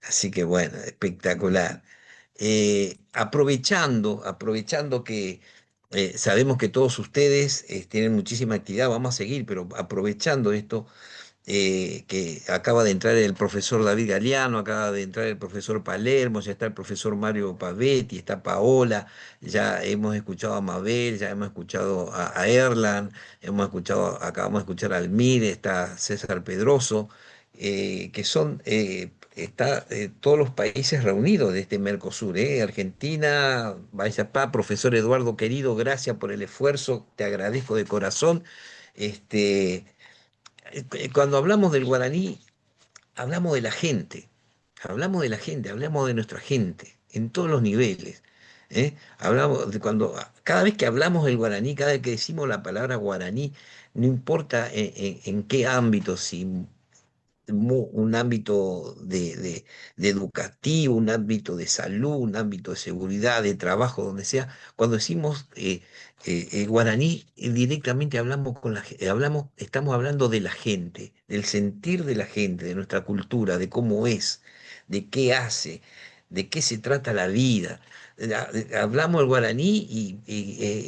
Así que bueno, espectacular. Aprovechando que sabemos que todos ustedes tienen muchísima actividad, vamos a seguir, pero aprovechando esto, que acaba de entrar el profesor David Galeano, acaba de entrar el profesor Palermo, ya está el profesor Mario Pavetti, está Paola, ya hemos escuchado a Mabel, ya hemos escuchado a Erlan, acabamos de escuchar a Almire, está César Pedroso, que son, todos los países reunidos de este Mercosur, Argentina, vaya pa, profesor Eduardo querido, gracias por el esfuerzo, te agradezco de corazón. Este, Cuando hablamos del guaraní, hablamos de la gente, hablamos de la gente, hablamos de nuestra gente, en todos los niveles. Hablamos de cada vez que hablamos del guaraní, cada vez que decimos la palabra guaraní, no importa en qué ámbito, si un ámbito de educativo, un ámbito de salud, un ámbito de seguridad, de trabajo, donde sea. Cuando decimos guaraní, directamente hablamos estamos hablando de la gente, del sentir de la gente, de nuestra cultura, de cómo es, de qué hace, de qué se trata la vida. Hablamos el guaraní y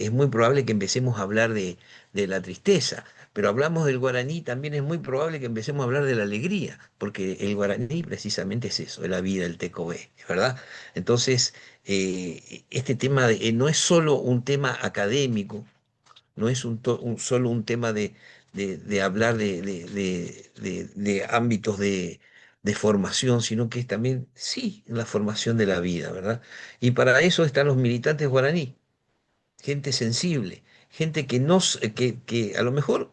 es muy probable que empecemos a hablar de la tristeza, pero hablamos del guaraní, también es muy probable que empecemos a hablar de la alegría, porque el guaraní precisamente es eso, es la vida, el tecobé, ¿verdad? Entonces, este tema no es solo un tema académico, no es solo un tema de hablar de ámbitos de formación, sino que es también, sí, la formación de la vida, ¿verdad? Y para eso están los militantes guaraní, gente sensible, gente que, no, que a lo mejor,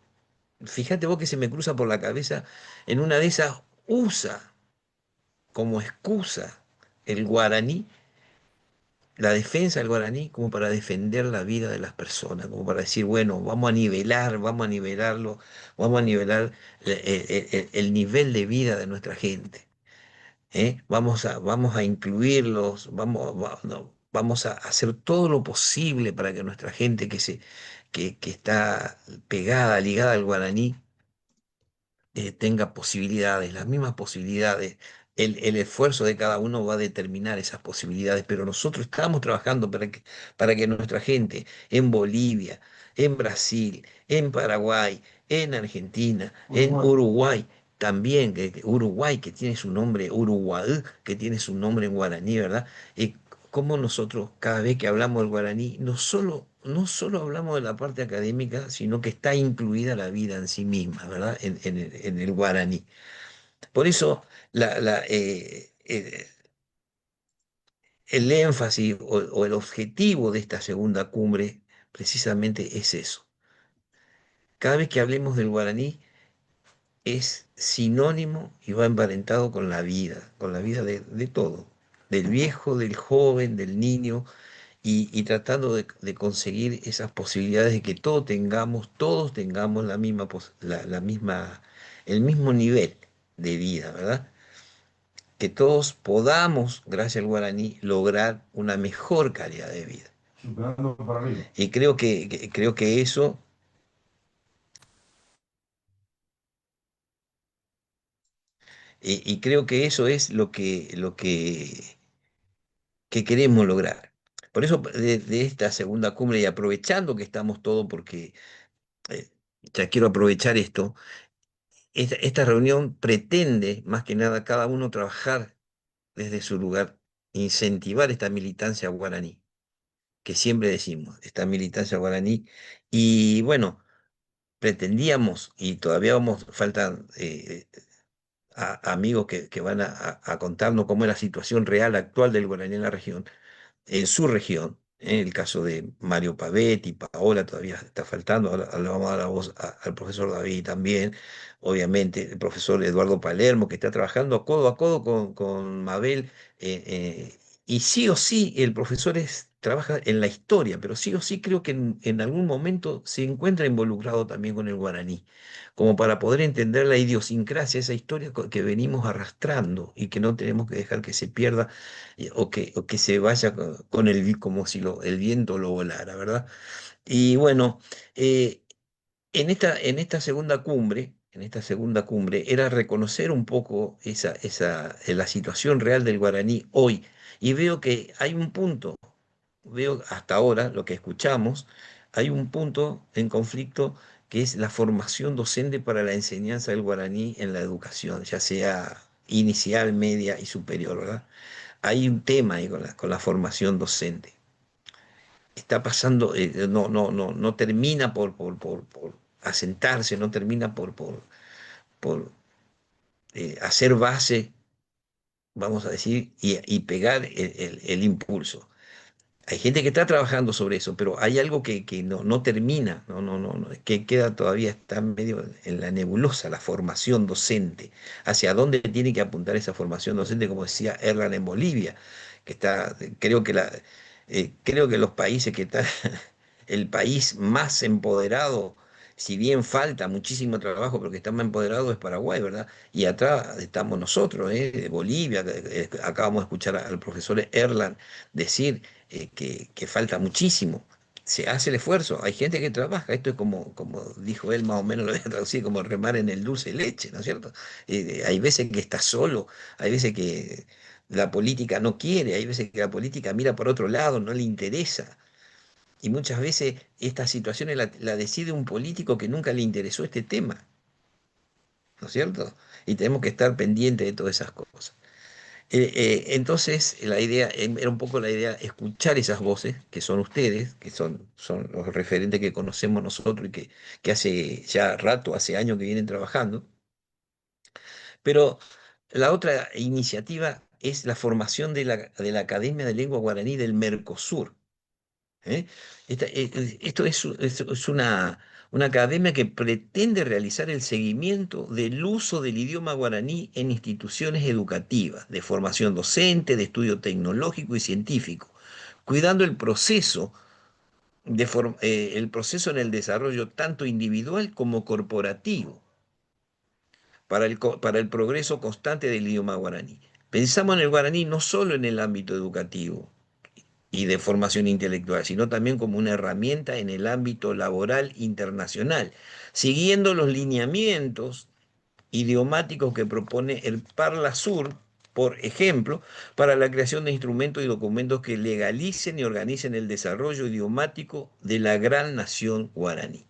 fíjate vos que se me cruza por la cabeza, en una de esas usa como excusa el guaraní, la defensa del guaraní, como para defender la vida de las personas, como para decir, bueno, vamos a nivelarlo, vamos a nivelar el nivel de vida de nuestra gente. Vamos a incluirlos, no, vamos a hacer todo lo posible para que nuestra gente que está pegada, ligada al guaraní, tenga posibilidades, las mismas posibilidades. El esfuerzo de cada uno va a determinar esas posibilidades, pero nosotros estamos trabajando para que nuestra gente en Bolivia, en Brasil, en Paraguay, en Argentina, en Uruguay, también, Uruguay, que tiene su nombre, Uruguay, que tiene su nombre en guaraní, ¿verdad? Cómo nosotros, cada vez que hablamos del guaraní, no solo hablamos de la parte académica, sino que está incluida la vida en sí misma, ¿verdad? En el guaraní. Por eso, el énfasis o el objetivo de esta segunda cumbre precisamente es eso. Cada vez que hablemos del guaraní, es sinónimo y va emparentado con la vida de todo, del viejo, del joven, del niño, y tratando de conseguir esas posibilidades de que todos tengamos el mismo nivel de vida, ¿verdad? Que todos podamos, gracias al guaraní, lograr una mejor calidad de vida. Superando para arriba. Y creo que eso, y creo que eso es lo que queremos lograr. Por eso, de esta segunda cumbre, y aprovechando que estamos todos, porque eh, ya quiero aprovechar esto. Esta reunión pretende, más que nada, cada uno trabajar desde su lugar, incentivar esta militancia guaraní, que siempre decimos, esta militancia guaraní. Y bueno, pretendíamos, y todavía faltan amigos que van a contarnos cómo es la situación real actual del guaraní en su región. En el caso de Mario Pavetti, Paola todavía está faltando, ahora le vamos a dar la voz al profesor David también, obviamente el profesor Eduardo Palermo, que está trabajando codo a codo con Mabel, y sí o sí el profesor trabaja en la historia, pero sí o sí creo que en algún momento se encuentra involucrado también con el guaraní, como para poder entender la idiosincrasia, esa historia que venimos arrastrando y que no tenemos que dejar que se pierda, o que se vaya con como si el viento lo volara, ¿verdad? Y bueno, en esta segunda cumbre, en esta segunda cumbre era reconocer un poco la situación real del guaraní hoy. Y veo que hay un punto, veo hasta ahora lo que escuchamos, hay un punto en conflicto que es la formación docente para la enseñanza del guaraní en la educación, ya sea inicial, media y superior, ¿verdad? Hay un tema ahí con la formación docente. Está pasando, no termina por asentarse, no termina por hacer base, vamos a decir, y pegar el impulso. Hay gente que está trabajando sobre eso, pero hay algo que no termina, que queda todavía, está medio en la nebulosa, la formación docente. ¿Hacia dónde tiene que apuntar esa formación docente? Como decía Erlan en Bolivia, que está, creo que los países que están, el país más empoderado, si bien falta muchísimo trabajo, pero que está más empoderado es Paraguay, ¿verdad? Y atrás estamos nosotros, de Bolivia, acabamos de escuchar al profesor Erlan decir que falta muchísimo. Se hace el esfuerzo, hay gente que trabaja, esto es como dijo él, más o menos lo voy a traducir como remar en el dulce de leche, ¿no es cierto? Hay veces que está solo, hay veces que la política no quiere, hay veces que la política mira por otro lado, no le interesa. Y muchas veces estas situaciones la decide un político que nunca le interesó este tema, ¿no es cierto? Y tenemos que estar pendientes de todas esas cosas. Entonces, la idea, era un poco la idea, escuchar esas voces, que son ustedes, son los referentes que conocemos nosotros y que hace ya rato, hace años que vienen trabajando. Pero la otra iniciativa es la formación de la Academia de Lengua Guaraní del Mercosur. ¿Eh? Esto es una academia que pretende realizar el seguimiento del uso del idioma guaraní en instituciones educativas, de formación docente, de estudio tecnológico y científico, cuidando el proceso en el desarrollo tanto individual como corporativo para el progreso constante del idioma guaraní. Pensamos en el guaraní no solo en el ámbito educativo, y de formación intelectual, sino también como una herramienta en el ámbito laboral internacional, siguiendo los lineamientos idiomáticos que propone el Parla Sur, por ejemplo, para la creación de instrumentos y documentos que legalicen y organicen el desarrollo idiomático de la gran nación guaraní.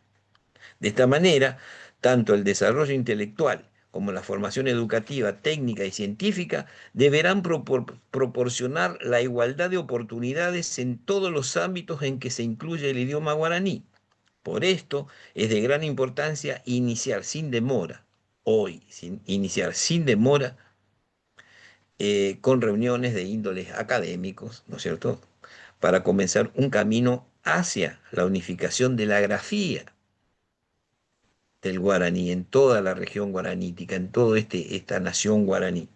De esta manera, tanto el desarrollo intelectual como la formación educativa, técnica y científica deberán proporcionar la igualdad de oportunidades en todos los ámbitos en que se incluye el idioma guaraní. Por esto es de gran importancia iniciar sin demora, hoy, iniciar sin demora, con reuniones de índoles académicos, ¿no es cierto?, para comenzar un camino hacia la unificación de la grafía del guaraní, en toda la región guaranítica, en toda esta nación guaraní,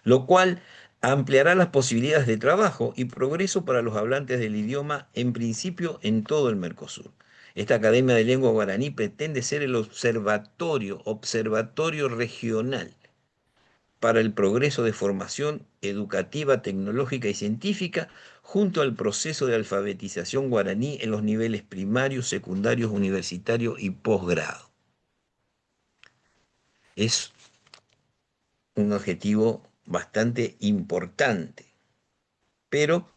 lo cual ampliará las posibilidades de trabajo y progreso para los hablantes del idioma, en principio en todo el Mercosur. Esta Academia de Lengua Guaraní pretende ser el observatorio regional para el progreso de formación educativa, tecnológica y científica, junto al proceso de alfabetización guaraní en los niveles primarios, secundarios, universitarios y posgrado. Es un objetivo bastante importante, pero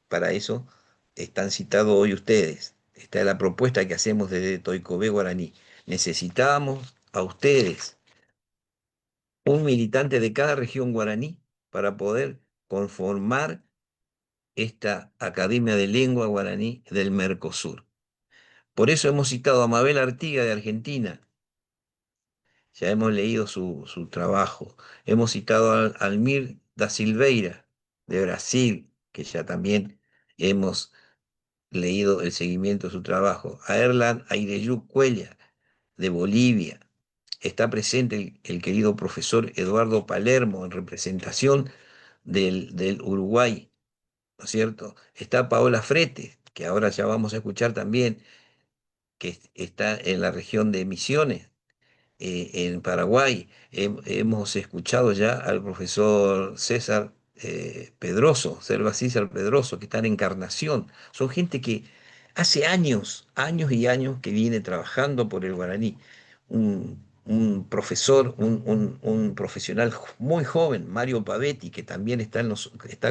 para eso están citados hoy ustedes. Esta es la propuesta que hacemos desde Toicobé Guaraní. Necesitamos a ustedes, un militante de cada región guaraní, para poder conformar esta Academia de Lengua Guaraní del Mercosur. Por eso hemos citado a Mabel Artiga de Argentina. Ya hemos leído su trabajo. Hemos citado a Almir da Silveira, de Brasil, que ya también hemos leído el seguimiento de su trabajo. A Erlan Aideyú Cuellar, de Bolivia. Está presente el querido profesor Eduardo Palermo, en representación del Uruguay, ¿no es cierto? Está Paola Frete, que ahora ya vamos a escuchar también, que está en la región de Misiones, en Paraguay. Hemos escuchado ya al profesor César Pedroso, Selva César Pedroso, que está en Encarnación. Son gente que hace años, años y años que viene trabajando por el guaraní. un profesor, un profesional muy joven, Mario Pavetti, que también está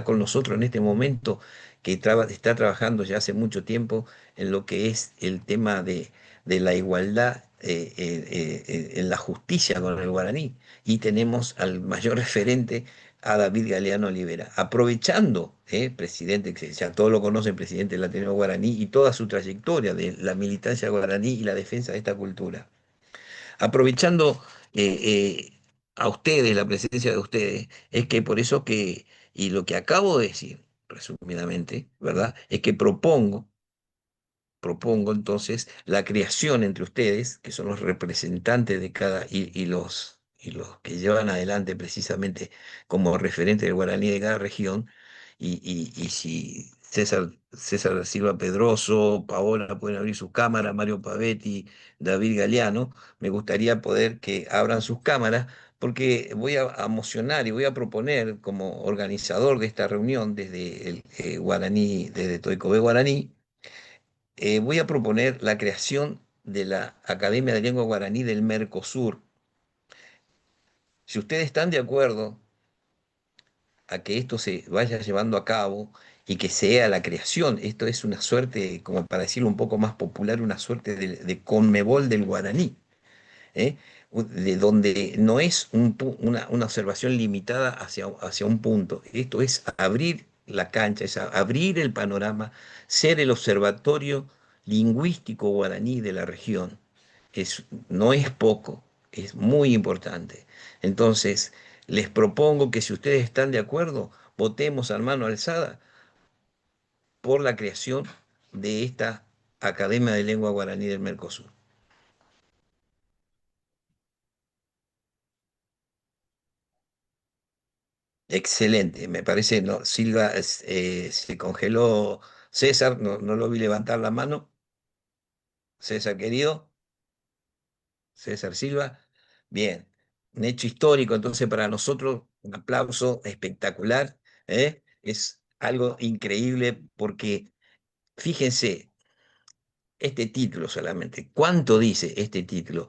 con nosotros en este momento, que está trabajando ya hace mucho tiempo en lo que es el tema de la igualdad en la justicia con el guaraní. Y tenemos al mayor referente, a David Galeano Olivera, aprovechando, presidente, que ya todos lo conocen, presidente del Ateneo Guaraní, y toda su trayectoria de la militancia guaraní y la defensa de esta cultura. Aprovechando a ustedes, la presencia de ustedes, es que por eso que, y lo que acabo de decir, resumidamente, ¿verdad? Es que propongo entonces la creación entre ustedes, que son los representantes de cada, y los que llevan adelante precisamente como referente del guaraní de cada región, y si César Silva Pedroso, Paola pueden abrir sus cámaras, Mario Pavetti, David Galeano, me gustaría poder que abran sus cámaras, porque voy a mocionar y voy a proponer como organizador de esta reunión desde el guaraní, desde Toicobé Guaraní, voy a proponer la creación de la Academia de Lengua Guaraní del Mercosur. Si ustedes están de acuerdo a que esto se vaya llevando a cabo y que sea la creación, esto es una suerte, como para decirlo un poco más popular, una suerte de Conmebol del guaraní, ¿eh? De donde no es una observación limitada hacia un punto. Esto es abrir la cancha, es abrir el panorama, ser el observatorio lingüístico guaraní de la región. No es poco, es muy importante. Entonces, les propongo que si ustedes están de acuerdo, votemos a mano alzada por la creación de esta Academia de Lengua Guaraní del Mercosur. Excelente, me parece, no, Silva se congeló. César, no lo vi levantar la mano. César querido, César Silva. Bien, un hecho histórico, entonces para nosotros un aplauso espectacular, ¿eh? Es algo increíble porque fíjense, este título solamente, ¿cuánto dice este título?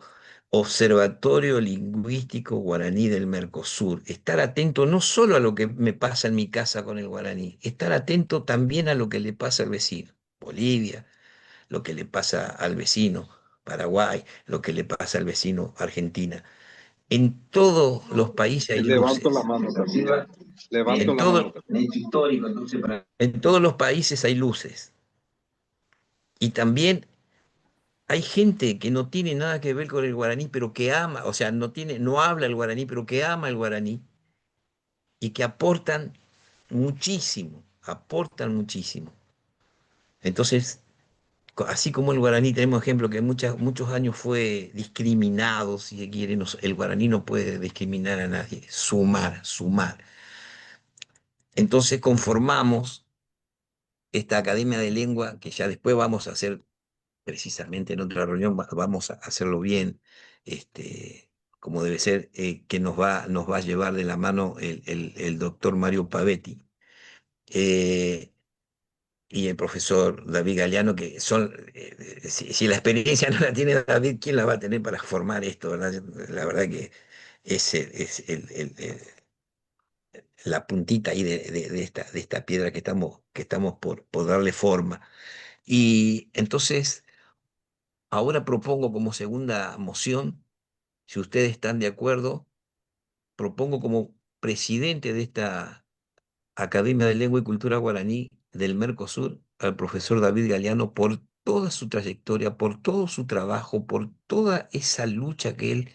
Observatorio Lingüístico Guaraní del Mercosur. Estar atento no solo a lo que me pasa en mi casa con el guaraní, estar atento también a lo que le pasa al vecino, Bolivia, lo que le pasa al vecino, Paraguay, lo que le pasa al vecino, Argentina. En todos los países hay Levanto la luces. mano también. Levanto En la mano todo, también. en todos los países hay luces. Y también hay gente que no tiene nada que ver con el guaraní, pero que ama, o sea, no habla el guaraní, pero que ama el guaraní y que aportan muchísimo. Entonces, así como el guaraní, tenemos ejemplo que muchos años fue discriminado, si se quiere, el guaraní no puede discriminar a nadie, sumar. Entonces conformamos esta academia de lengua que ya después vamos a hacer precisamente en otra reunión, vamos a hacerlo bien, como debe ser, que nos va a llevar de la mano el doctor Mario Pavetti y el profesor David Galeano, que son, si la experiencia no la tiene David, ¿quién la va a tener para formar esto, verdad? La verdad que es la puntita ahí de esta piedra que estamos por darle forma. Y entonces, ahora propongo como segunda moción, si ustedes están de acuerdo, propongo como presidente de esta Academia de Lengua y Cultura Guaraní del Mercosur al profesor David Galeano por toda su trayectoria, por todo su trabajo, por toda esa lucha que él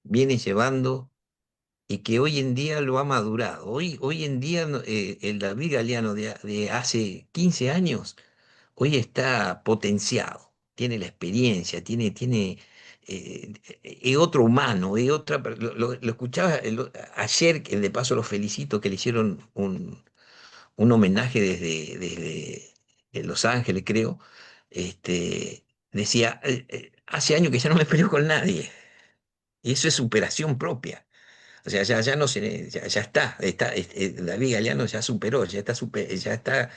viene llevando y que hoy en día lo ha madurado. Hoy en día el David Galeano de hace 15 años, hoy está potenciado, tiene la experiencia, es otro humano, lo escuchaba ayer, que de paso lo felicito, que le hicieron un homenaje desde Los Ángeles, creo. Decía, hace años que ya no me peleo con nadie, y eso es superación propia. O sea, ya no se, ya está, David Galeano ya superó, ya está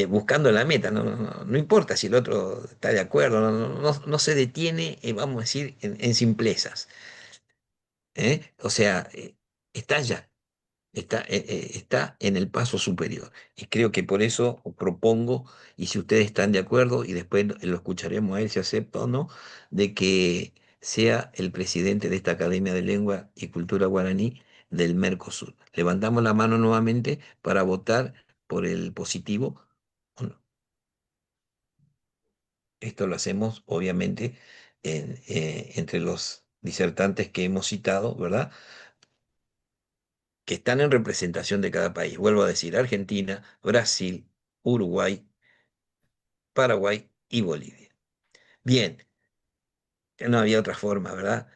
buscando la meta, no importa si el otro está de acuerdo, no se detiene, vamos a decir, en simplezas, ¿eh? O sea, está ya. Está en el paso superior. Y creo que por eso propongo, y si ustedes están de acuerdo, y después lo escucharemos a él si acepta o no, de que sea el presidente de esta Academia de Lengua y Cultura Guaraní del Mercosur. Levantamos la mano nuevamente para votar por el positivo o no. Esto lo hacemos, obviamente, entre los disertantes que hemos citado, ¿verdad? Que están en representación de cada país. Vuelvo a decir, Argentina, Brasil, Uruguay, Paraguay y Bolivia. Bien, no había otra forma, ¿verdad?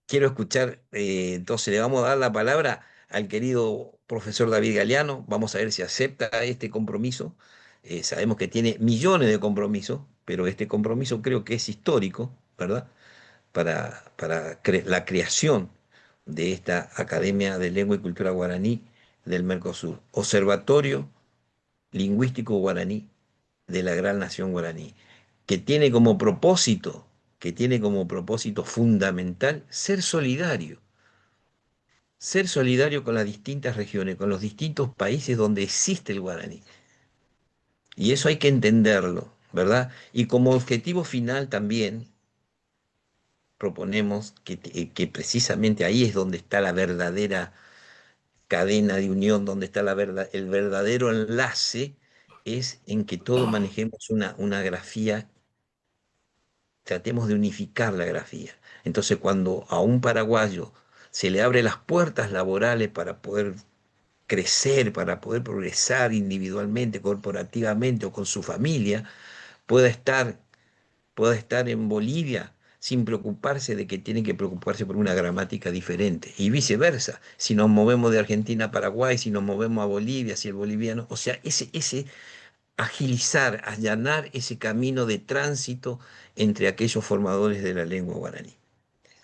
Quiero escuchar, entonces le vamos a dar la palabra al querido profesor David Galeano, vamos a ver si acepta este compromiso. Sabemos que tiene millones de compromisos, pero este compromiso creo que es histórico, ¿verdad? Para la creación de esta Academia de Lengua y Cultura Guaraní del Mercosur, Observatorio Lingüístico Guaraní de la Gran Nación Guaraní, que tiene como propósito, que tiene como propósito fundamental ser solidario con las distintas regiones, con los distintos países donde existe el guaraní. Y eso hay que entenderlo, ¿verdad? Y como objetivo final también proponemos que precisamente ahí es donde está la verdadera cadena de unión, donde está el verdadero enlace, es en que todos manejemos una grafía, tratemos de unificar la grafía. Entonces, cuando a un paraguayo se le abre las puertas laborales para poder crecer, para poder progresar individualmente, corporativamente o con su familia, pueda estar pueda estar en Bolivia sin preocuparse de que tiene que preocuparse por una gramática diferente. Y viceversa, si nos movemos de Argentina a Paraguay, si nos movemos a Bolivia, si el boliviano, o sea, ese agilizar, allanar ese camino de tránsito entre aquellos formadores de la lengua guaraní.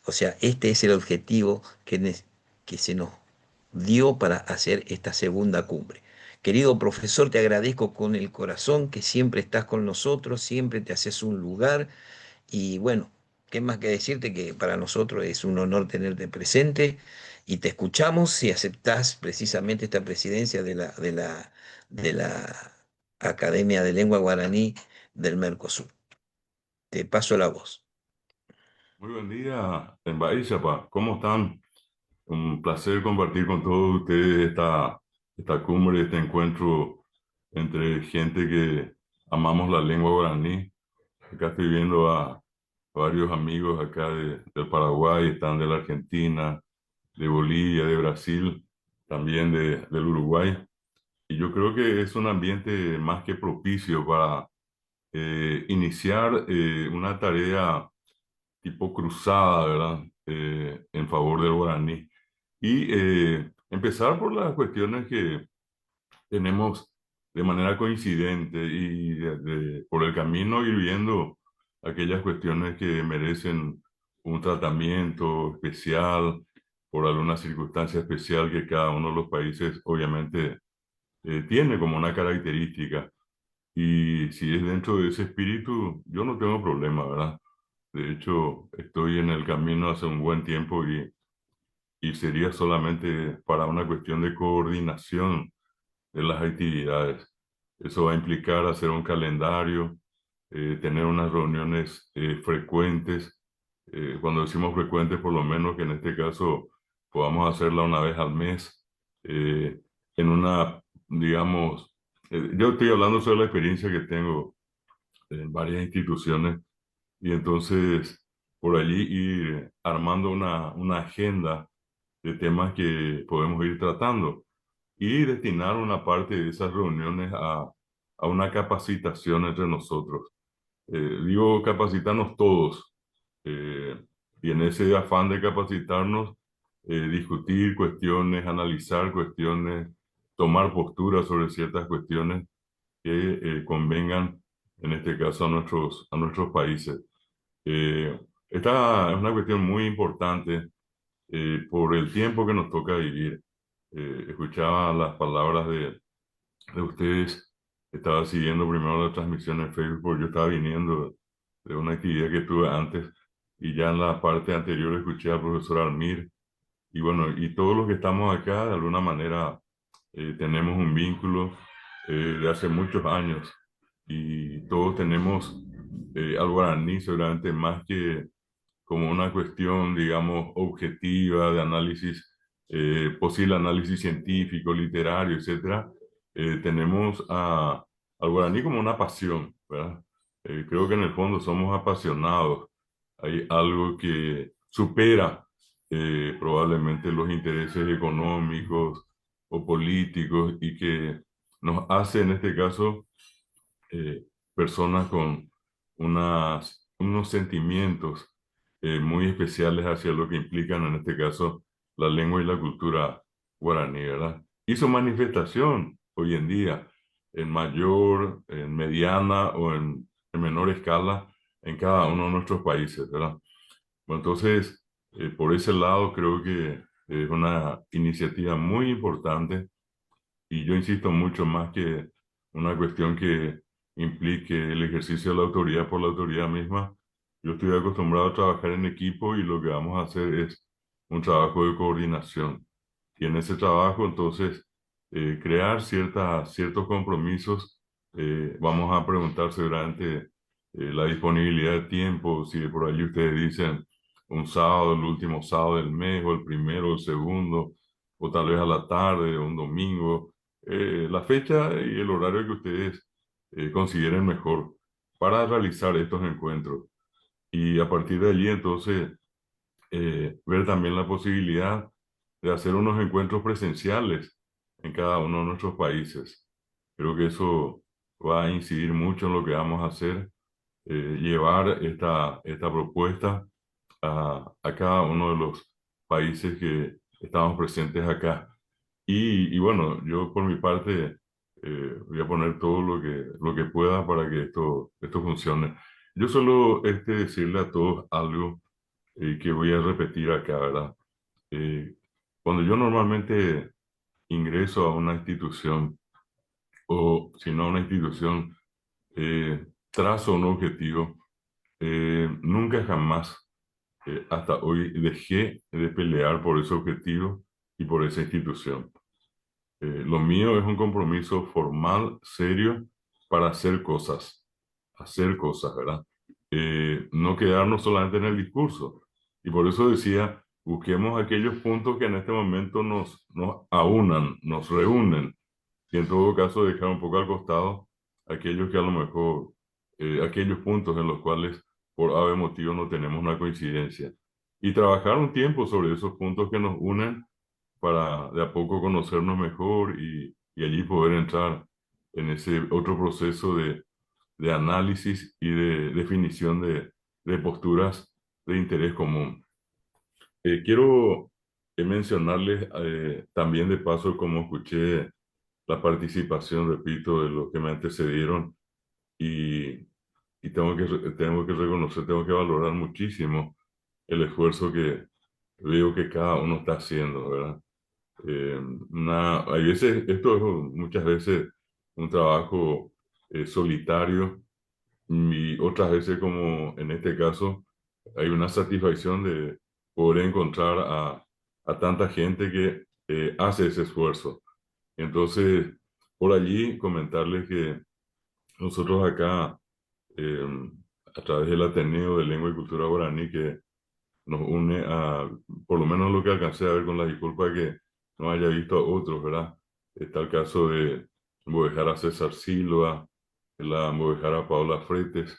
O sea, este es el objetivo que se nos dio para hacer esta segunda cumbre. Querido profesor, te agradezco con el corazón que siempre estás con nosotros, siempre te haces un lugar y bueno, ¿qué más que decirte que para nosotros es un honor tenerte presente y te escuchamos si aceptás precisamente esta presidencia de la Academia de Lengua Guaraní del Mercosur? Te paso la voz. Muy buen día, en Baixapa. ¿Cómo están? Un placer compartir con todos ustedes esta cumbre, este encuentro entre gente que amamos la lengua guaraní. Acá estoy viendo a varios amigos acá del Paraguay, están de la Argentina, de Bolivia, de Brasil, también del Uruguay. Y yo creo que es un ambiente más que propicio para iniciar una tarea tipo cruzada, ¿verdad? En favor del guaraní. Y empezar por las cuestiones que tenemos de manera coincidente y por el camino ir viendo aquellas cuestiones que merecen un tratamiento especial por alguna circunstancia especial que cada uno de los países obviamente tiene como una característica. Y si es dentro de ese espíritu, yo no tengo problema, ¿verdad? De hecho, estoy en el camino hace un buen tiempo y sería solamente para una cuestión de coordinación de las actividades. Eso va a implicar hacer un calendario, tener unas reuniones frecuentes. Cuando decimos frecuentes, por lo menos que en este caso podamos hacerla una vez al mes, en una, digamos, yo estoy hablando sobre la experiencia que tengo en varias instituciones y entonces por allí ir armando una agenda de temas que podemos ir tratando y destinar una parte de esas reuniones a una capacitación entre nosotros. Digo, capacitarnos todos eh, y en ese afán de capacitarnos, discutir cuestiones, analizar cuestiones, tomar posturas sobre ciertas cuestiones que convengan, en este caso, a nuestros países. Esta es una cuestión muy importante por el tiempo que nos toca vivir. Escuchaba las palabras de ustedes, estaba siguiendo primero la transmisión en Facebook, porque yo estaba viniendo de una actividad que tuve antes y ya en la parte anterior escuché al profesor Almir y bueno, y todos los que estamos acá de alguna manera tenemos un vínculo de hace muchos años y todos tenemos al guaraní seguramente más que como una cuestión, digamos, objetiva de análisis, posible análisis científico, literario, etcétera. Tenemos al guaraní como una pasión, ¿verdad? Creo que en el fondo somos apasionados. Hay algo que supera probablemente los intereses económicos o políticos y que nos hace en este caso personas con unos sentimientos muy especiales hacia lo que implican en este caso la lengua y la cultura guaraní, ¿verdad? Y su manifestación hoy en día en mayor, en mediana o en menor escala en cada uno de nuestros países, ¿verdad? Bueno, entonces, por ese lado creo que es una iniciativa muy importante y yo insisto mucho más que una cuestión que implique el ejercicio de la autoridad por la autoridad misma. Yo estoy acostumbrado a trabajar en equipo y lo que vamos a hacer es un trabajo de coordinación. Y en ese trabajo, entonces, crear ciertos compromisos. Vamos a preguntar seguramente la disponibilidad de tiempo, si por allí ustedes dicen un sábado, el último sábado del mes, o el primero, el segundo, o tal vez a la tarde, o un domingo la fecha y el horario que ustedes consideren mejor para realizar estos encuentros. Y a partir de allí, entonces, ver también la posibilidad de hacer unos encuentros presenciales en cada uno de nuestros países. Creo que eso va a incidir mucho en lo que vamos a hacer, llevar esta propuesta a cada uno de los países que estamos presentes acá. Y bueno, yo por mi parte voy a poner todo lo que pueda para que esto funcione. Yo solo decirle a todos algo que voy a repetir acá, ¿verdad? Eh, Cuando yo normalmente ingreso a una institución o si no a una institución, trazo un objetivo, nunca jamás hasta hoy dejé de pelear por ese objetivo y por esa institución. Lo mío es un compromiso formal, serio, para hacer cosas, ¿verdad? No quedarnos solamente en el discurso. Y por eso decía, busquemos aquellos puntos que en este momento nos aunan, nos reúnen, y en todo caso dejar un poco al costado aquellos que a lo mejor, aquellos puntos en los cuales por ave motivo no tenemos una coincidencia. Y trabajar un tiempo sobre esos puntos que nos unen para de a poco conocernos mejor y allí poder entrar en ese otro proceso de análisis y de definición de posturas de interés común. Quiero mencionarles también de paso cómo escuché la participación, repito, de los que me antecedieron y, y tengo que reconocer, tengo que valorar muchísimo el esfuerzo que veo que cada uno está haciendo, ¿verdad? Hay veces, esto es muchas veces un trabajo solitario y otras veces, como en este caso, hay una satisfacción de poder encontrar a tanta gente que hace ese esfuerzo. Entonces, por allí comentarles que nosotros acá, eh, a través del Ateneo de Lengua y Cultura Guaraní, que nos une a, por lo menos lo que alcancé a ver con la disculpa que no haya visto a otros, ¿verdad? Está el caso de Embovejara César Silva, la Embovejara Paola Freites,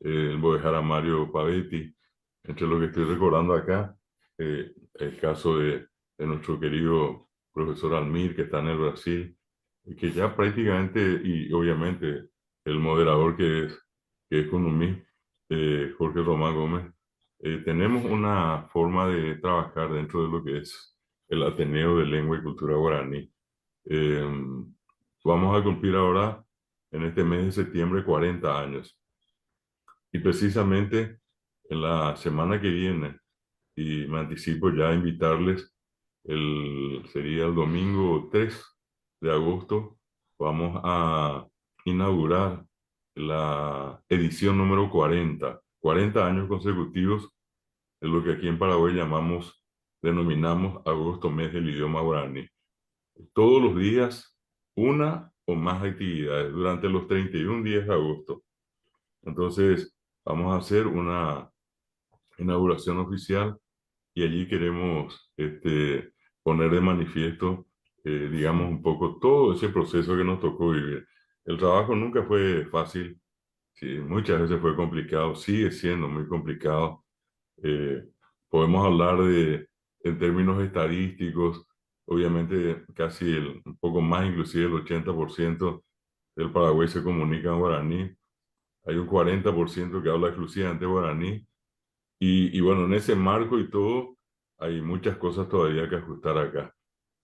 Embovejara Mario Pavetti, entre lo que estoy recordando acá, el caso de nuestro querido profesor Almir, que está en el Brasil, y que ya prácticamente, y obviamente el moderador que es Kunumi, Jorge Román Gómez, tenemos una forma de trabajar dentro de lo que es el Ateneo de Lengua y Cultura Guaraní. Eh, Vamos a cumplir ahora, en este mes de septiembre, 40 años. Y precisamente en la semana que viene y me anticipo ya a invitarles, sería el domingo 3 de agosto, vamos a inaugurar la edición número 40 años consecutivos de lo que aquí en Paraguay denominamos agosto, mes del idioma guaraní. Todos los días, una o más actividades durante los 31 días de agosto. Entonces, vamos a hacer una inauguración oficial y allí queremos poner de manifiesto, digamos, un poco todo ese proceso que nos tocó vivir. El trabajo nunca fue fácil, sí, muchas veces fue complicado, sigue siendo muy complicado. Eh, Podemos hablar en términos estadísticos, obviamente un poco más, inclusive el 80% del Paraguay se comunica en guaraní. Hay un 40% que habla exclusivamente guaraní. Y bueno, en ese marco y todo, hay muchas cosas todavía que ajustar acá.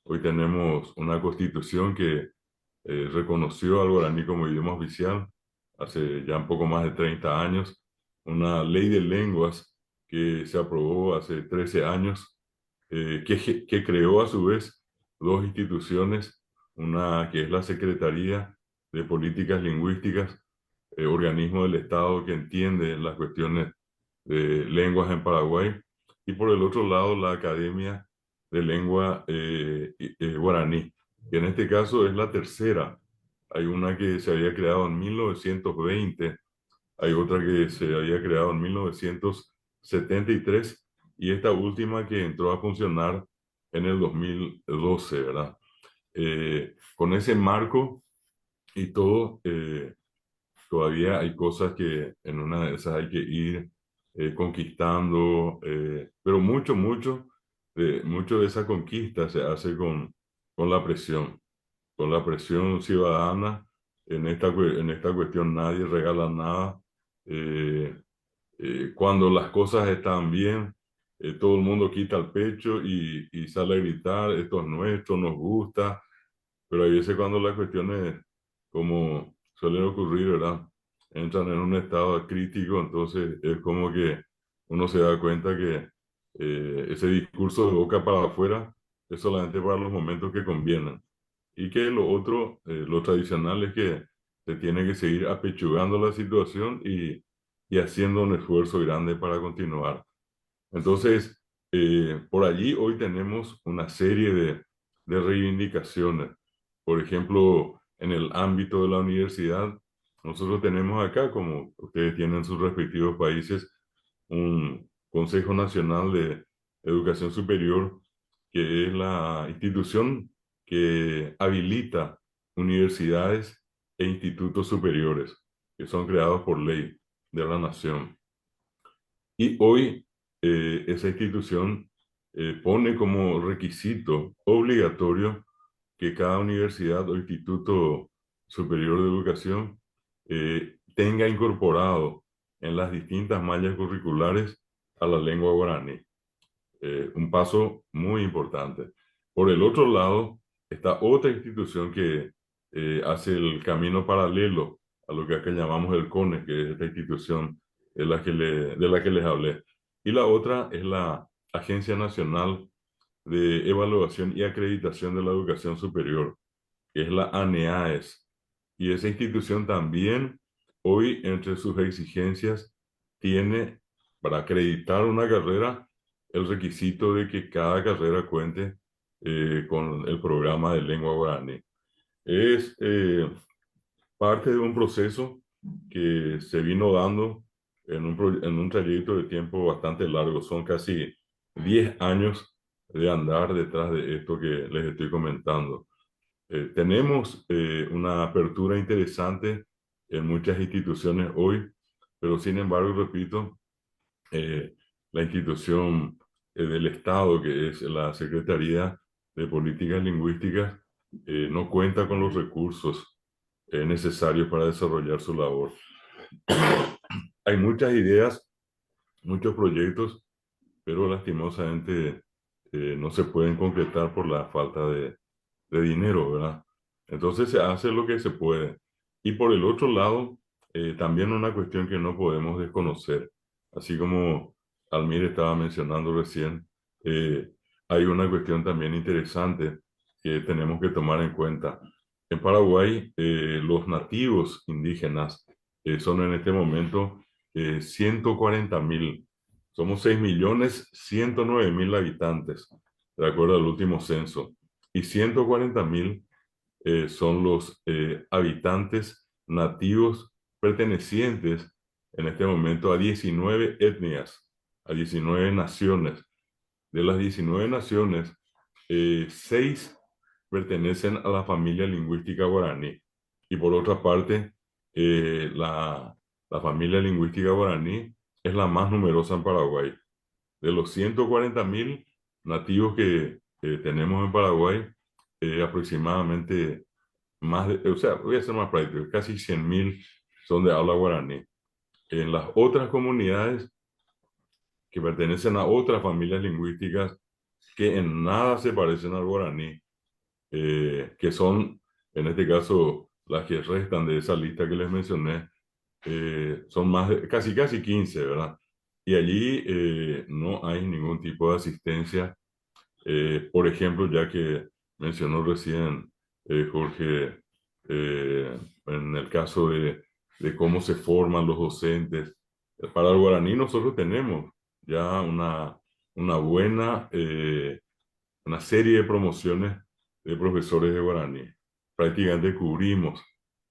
Hoy tenemos una constitución que reconoció al guaraní como idioma oficial hace ya un poco más de 30 años, una ley de lenguas que se aprobó hace 13 años, que creó a su vez dos instituciones, una que es la Secretaría de Políticas Lingüísticas, organismo del Estado que entiende las cuestiones de lenguas en Paraguay, y por el otro lado la Academia de Lengua Guaraní, que en este caso es la tercera. Hay una que se había creado en 1920, hay otra que se había creado en 1973 y esta última que entró a funcionar en el 2012, ¿verdad? Con ese marco y todo, todavía hay cosas que en una de esas hay que ir conquistando, pero mucho de esa conquista se hace con con la presión ciudadana. En esta cuestión nadie regala nada. Eh, Cuando las cosas están bien, todo el mundo quita el pecho y sale a gritar, esto es nuestro, nos gusta, pero hay veces cuando las cuestiones, como suelen ocurrir, ¿verdad? Entran en un estado crítico, entonces es como que uno se da cuenta que ese discurso de boca para afuera es solamente para los momentos que convienen. Y que lo otro, lo tradicional es que se tiene que seguir apechugando la situación y haciendo un esfuerzo grande para continuar. Entonces, por allí hoy tenemos una serie de reivindicaciones. Por ejemplo, en el ámbito de la universidad, nosotros tenemos acá, como ustedes tienen en sus respectivos países, un Consejo Nacional de Educación Superior, que es la institución que habilita universidades e institutos superiores, que son creados por ley de la nación. Y hoy esa institución pone como requisito obligatorio que cada universidad o instituto superior de educación tenga incorporado en las distintas mallas curriculares a la lengua guaraní. Un paso muy importante. Por el otro lado, está otra institución que hace el camino paralelo a lo que acá llamamos el CONE, que es esta institución de la que les hablé. Y la otra es la Agencia Nacional de Evaluación y Acreditación de la Educación Superior, que es la ANEAES. Y esa institución también, hoy, entre sus exigencias, tiene para acreditar una carrera el requisito de que cada carrera cuente con el programa de lengua guaraní. Es parte de un proceso que se vino dando en un trayecto de tiempo bastante largo. Son casi 10 años de andar detrás de esto que les estoy comentando. Tenemos una apertura interesante en muchas instituciones hoy, pero sin embargo, repito, eh, la institución del Estado, que es la Secretaría de Políticas Lingüísticas, no cuenta con los recursos necesarios para desarrollar su labor. Hay muchas ideas, muchos proyectos, pero lastimosamente no se pueden concretar por la falta de dinero, ¿verdad? Entonces se hace lo que se puede. Y por el otro lado, también una cuestión que no podemos desconocer, así como Almir estaba mencionando recién, eh, hay una cuestión también interesante que tenemos que tomar en cuenta. En Paraguay, los nativos indígenas son en este momento 140.000. Somos 6.109.000 habitantes, de acuerdo al último censo. Y 140.000 son los habitantes nativos pertenecientes en este momento a 19 etnias, a 19 naciones. De las 19 naciones, 6 pertenecen a la familia lingüística guaraní. Y por otra parte, la familia lingüística guaraní es la más numerosa en Paraguay. De los 140.000 nativos que tenemos en Paraguay, aproximadamente más de, o sea, voy a ser más práctico, casi 100.000 son de habla guaraní. En las otras comunidades que pertenecen a otras familias lingüísticas que en nada se parecen al guaraní, que son, en este caso, las que restan de esa lista que les mencioné, son más de, casi 15, ¿verdad? Y allí no hay ningún tipo de asistencia. Por ejemplo, ya que mencionó recién Jorge, en el caso de cómo se forman los docentes, para el guaraní nosotros tenemos ya una buena, una serie de promociones de profesores de guaraní. Prácticamente cubrimos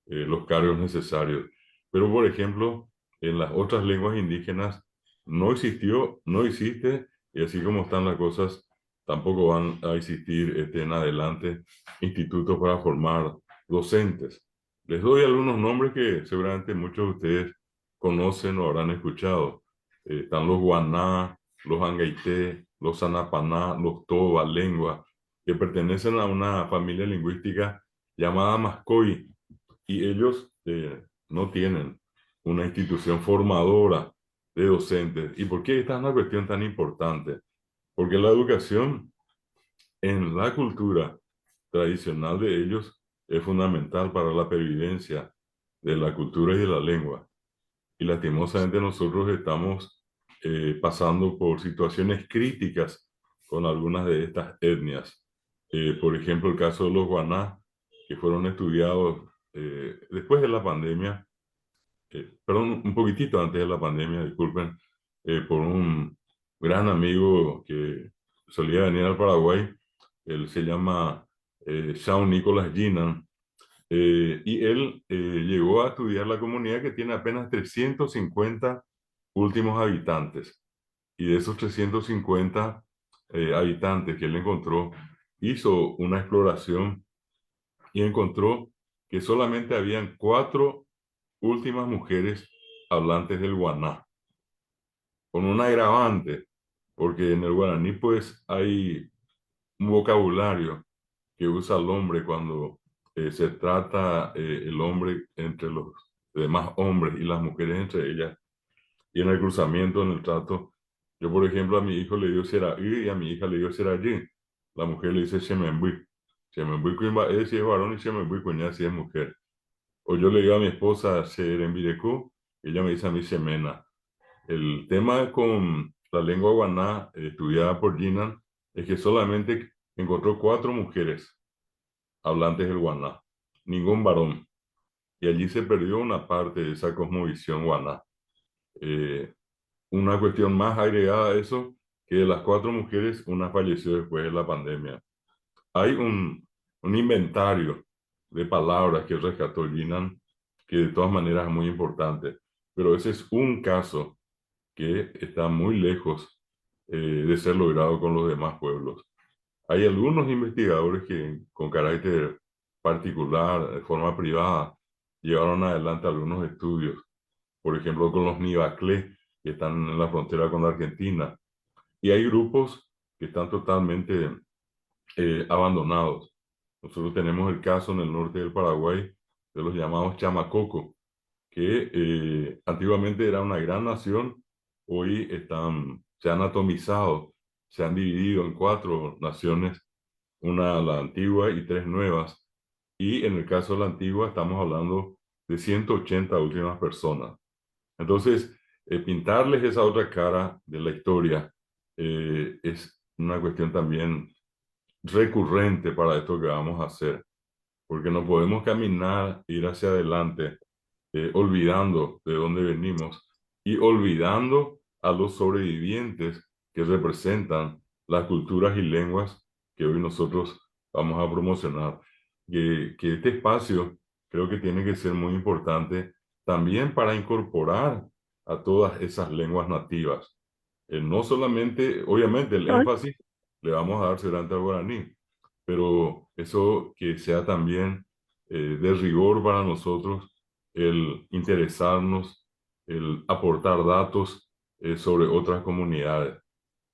los cargos necesarios. Pero, por ejemplo, en las otras lenguas indígenas no existió, no existe, y así como están las cosas, tampoco van a existir en adelante institutos para formar docentes. Les doy algunos nombres que seguramente muchos de ustedes conocen o habrán escuchado. Están los guaná, los angaité, los sanapaná, los toba, lengua, que pertenecen a una familia lingüística llamada Mascoy, y ellos no tienen una institución formadora de docentes. ¿Y por qué esta es una cuestión tan importante? Porque la educación en la cultura tradicional de ellos es fundamental para la pervivencia de la cultura y de la lengua. Y lastimosamente nosotros estamos pasando por situaciones críticas con algunas de estas etnias. Por ejemplo, el caso de los guaná, que fueron estudiados después de la pandemia, perdón, un poquitito antes de la pandemia, disculpen, por un gran amigo que solía venir al Paraguay. Él se llama Shaun Nicolás Ginan, y él llegó a estudiar la comunidad que tiene apenas 350 últimos habitantes. Y de esos 350 habitantes que él encontró, hizo una exploración y encontró que solamente habían 4 últimas mujeres hablantes del guaná, con un agravante, porque en el guaraní pues hay un vocabulario que usa el hombre cuando se trata el hombre entre los demás hombres y las mujeres entre ellas, y en el cruzamiento, en el trato. Yo, por ejemplo, a mi hijo le digo será y a mi hija le digo será y. La mujer le dice shemembui. Shemembui cuimba es si es varón y shemembui cuña si es mujer. O yo le digo a mi esposa serembireku, ella me dice a mí semena. El tema con la lengua guaná estudiada por Ginan es que solamente encontró 4 mujeres hablantes del guaná, ningún varón. Y allí se perdió una parte de esa cosmovisión guaná. Eh, una cuestión más agregada a eso, que de las 4 mujeres, una falleció después de la pandemia. Hay un inventario de palabras que rescató Ginan, que de todas maneras es muy importante, pero ese es un caso que está muy lejos de ser logrado con los demás pueblos. Hay algunos investigadores que con carácter particular, de forma privada, llevaron adelante algunos estudios, por ejemplo con los Nivaclé, que están en la frontera con la Argentina, y hay grupos que están totalmente abandonados. Nosotros tenemos el caso en el norte del Paraguay de los llamados Chamacoco, que antiguamente era una gran nación, hoy se han atomizado, se han dividido en 4 naciones, una la antigua y 3 nuevas. Y en el caso de la antigua estamos hablando de 180 últimas personas. Entonces, pintarles esa otra cara de la historia es una cuestión también recurrente para esto que vamos a hacer, porque no podemos caminar, ir hacia adelante, olvidando de dónde venimos y olvidando a los sobrevivientes que representan las culturas y lenguas que hoy nosotros vamos a promocionar. Que este espacio creo que tiene que ser muy importante también para incorporar a todas esas lenguas nativas. No solamente, obviamente, el énfasis le vamos a dar será al guaraní, pero eso que sea también de rigor para nosotros el interesarnos, el aportar datos sobre otras comunidades.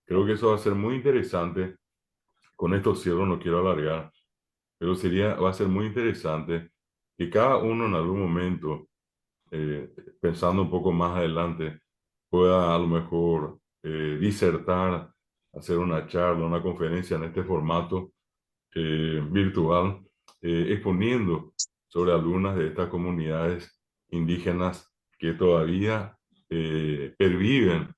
Creo que eso va a ser muy interesante. Con esto cierro, no quiero alargar, pero va a ser muy interesante que cada uno en algún momento, eh, pensando un poco más adelante, pueda a lo mejor disertar, hacer una charla, una conferencia en este formato virtual, exponiendo sobre algunas de estas comunidades indígenas que todavía perviven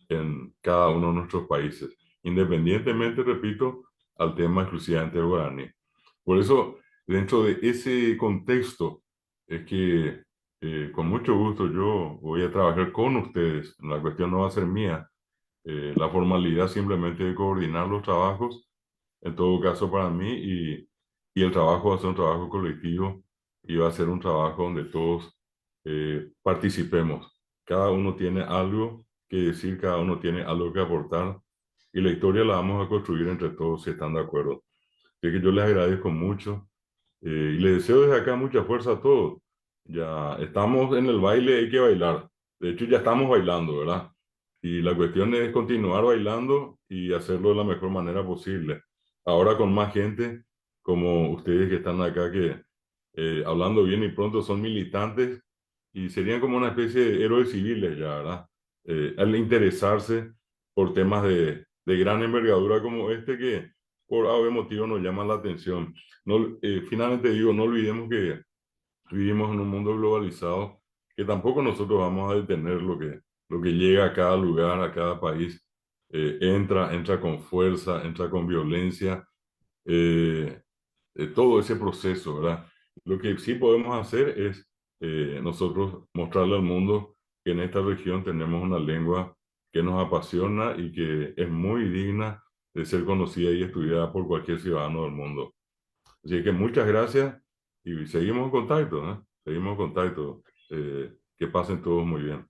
en cada uno de nuestros países, independientemente, repito, al tema exclusivamente del guaraní. Por eso, dentro de ese contexto, es que con mucho gusto yo voy a trabajar con ustedes. La cuestión no va a ser mía, la formalidad simplemente de coordinar los trabajos, en todo caso para mí, y el trabajo va a ser un trabajo colectivo y va a ser un trabajo donde todos participemos. Cada uno tiene algo que decir, cada uno tiene algo que aportar y la historia la vamos a construir entre todos si están de acuerdo. Así que yo les agradezco mucho y les deseo desde acá mucha fuerza a todos. Ya estamos en el baile, hay que bailar. De hecho, ya estamos bailando, ¿verdad? Y la cuestión es continuar bailando y hacerlo de la mejor manera posible. Ahora con más gente, como ustedes que están acá, que hablando bien y pronto son militantes y serían como una especie de héroes civiles ya, ¿verdad? Al interesarse por temas de gran envergadura como este que por algún motivo nos llama la atención. No, finalmente digo, no olvidemos que vivimos en un mundo globalizado, que tampoco nosotros vamos a detener lo que llega a cada lugar, a cada país. Entra con fuerza, entra con violencia, eh, todo ese proceso, ¿verdad? Lo que sí podemos hacer es nosotros mostrarle al mundo que en esta región tenemos una lengua que nos apasiona y que es muy digna de ser conocida y estudiada por cualquier ciudadano del mundo. Así que muchas gracias y seguimos en contacto, ¿eh? Seguimos en contacto. Que pasen todos muy bien.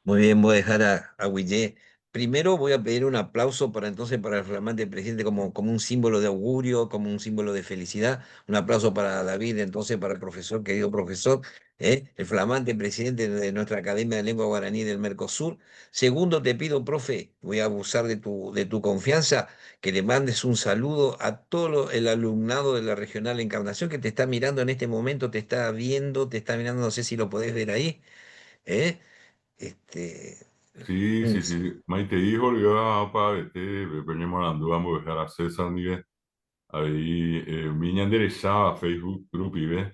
Muy bien, voy a dejar a Guille. Primero voy a pedir un aplauso para entonces para el flamante presidente como un símbolo de augurio, como un símbolo de felicidad. Un aplauso para David, entonces para el profesor, querido profesor, el flamante presidente de nuestra Academia de Lengua Guaraní del Mercosur. Segundo, te pido, profe, voy a abusar de tu confianza, que le mandes un saludo a el alumnado de la Regional Encarnación que te está mirando en este momento, te está viendo, te está mirando, no sé si lo podés ver ahí. ¿Eh? Este, Sí, mm, sí, sí. Maite dijo, yo, para este, venimos hablando, vamos a dejar a César Miguel. Aí minha endereçava Facebook grupo ve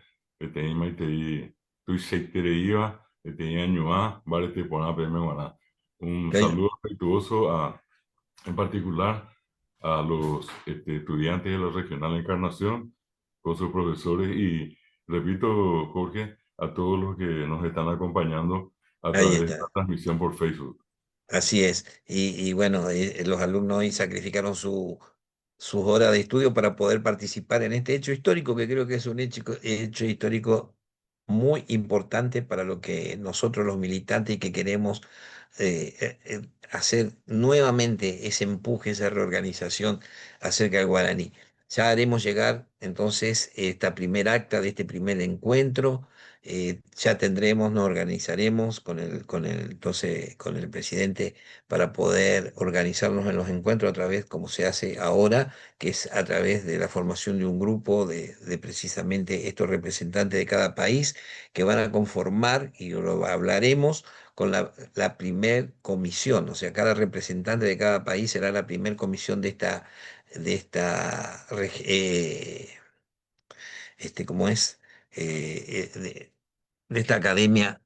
tem mais tem tu secretaria tem anua vale te poner para un que- saludo afectuoso en particular a los estudiantes de la Regional Encarnación con sus profesores y repito Jorge a todos los que nos están acompañando a ahí través de esta está. transmisión por Facebook. Así es. Y bueno, los alumnos hoy sacrificaron sus horas de estudio para poder participar en este hecho histórico, que creo que es un hecho histórico muy importante para lo que nosotros los militantes que queremos hacer nuevamente ese empuje, esa reorganización acerca del guaraní. Ya haremos llegar entonces esta primer acta de este primer encuentro. Ya tendremos, nos organizaremos entonces, con el presidente para poder organizarnos en los encuentros a través, como se hace ahora, que es a través de la formación de un grupo de precisamente estos representantes de cada país que van a conformar, y lo hablaremos, con la primer comisión. O sea, cada representante de cada país será la primer comisión de esta, ¿cómo es? De esta academia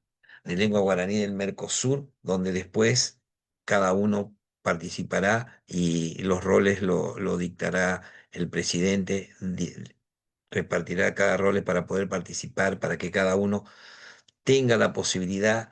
de lengua guaraní del Mercosur, donde después cada uno participará y los roles lo dictará el presidente, repartirá cada rol para poder participar, para que cada uno tenga la posibilidad